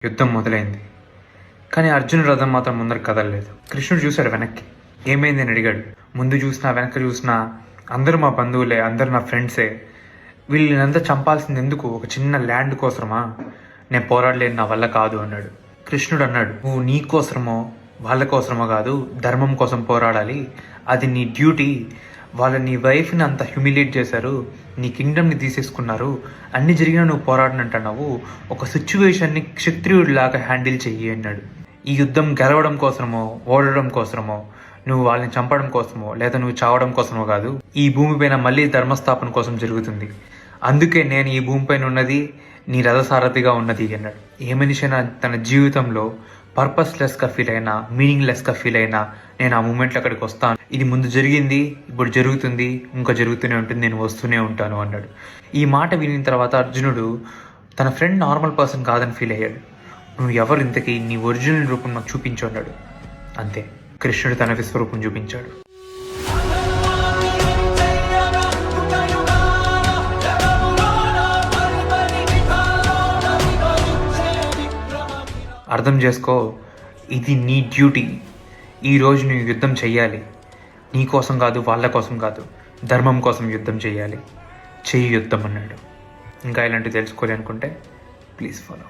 యుద్ధం మొదలైంది. కానీ అర్జునుడు రథం మాత్రం ముందర కదలలేదు. కృష్ణుడు చూశాడు వెనక్కి. ఏమైంది అని అడిగాడు. ముందు చూసినా వెనక్కి చూసినా అందరూ మా బంధువులే, అందరూ నా ఫ్రెండ్సే. వీళ్ళనంతా చంపాల్సింది ఎందుకు? ఒక చిన్న ల్యాండ్ కోసమా? నేను పోరాడలేను, నా వల్ల కాదు అన్నాడు. కృష్ణుడు అన్నాడు, నువ్వు నీ కోసమో వాళ్ళ కోసమో కాదు, ధర్మం కోసం పోరాడాలి. అది నీ డ్యూటీ. వాళ్ళ నీ వైఫ్ని అంత హ్యూమిలేట్ చేశారు, నీ కింగ్డమ్ని తీసేసుకున్నారు, అన్ని జరిగినా నువ్వు పోరాడనంటున్నావు. ఒక సిచ్యువేషన్ని క్షత్రియుడిలాగా హ్యాండిల్ చెయ్యి అన్నాడు. ఈ యుద్ధం గెలవడం కోసమో ఓడడం కోసమో, నువ్వు వాళ్ళని చంపడం కోసమో లేదా నువ్వు చావడం కోసమో కాదు. ఈ భూమిపైన మళ్ళీ ధర్మస్థాపన కోసం జరుగుతుంది. అందుకే నేను ఈ భూమిపైన ఉన్నది, నీ రథసారథిగా ఉన్నది అన్నాడు. ఏ మనిషి అయినా తన జీవితంలో పర్పస్లెస్గా ఫీల్ అయినా, మీనింగ్లెస్గా ఫీల్ అయినా, నేను ఆ మూమెంట్లో అక్కడికి వస్తాను. ఇది ముందు జరిగింది, ఇప్పుడు జరుగుతుంది, ఇంకా జరుగుతూనే ఉంటుంది, నేను వస్తూనే ఉంటాను అన్నాడు. ఈ మాట వినిన తర్వాత అర్జునుడు తన ఫ్రెండ్ నార్మల్ పర్సన్ కాదని ఫీల్ అయ్యాడు. నువ్వు ఎవరు ఇంతకీ? నీ ఒరిజినల్ రూపం నాకు చూపించు అన్నాడు. అంతే, కృష్ణుడు తన విశ్వరూపం చూపించాడు. అర్థం చేసుకో, ఇది నీ డ్యూటీ. ఈరోజు నువ్వు యుద్ధం చెయ్యాలి. నీ కోసం కాదు, వాళ్ళ కోసం కాదు, ధర్మం కోసం యుద్ధం చెయ్యాలి. చెయ్యి యుద్ధం అన్నాడు. ఇంకా ఇలాంటివి తెలుసుకోవాలి అనుకుంటే ప్లీజ్ ఫాలో.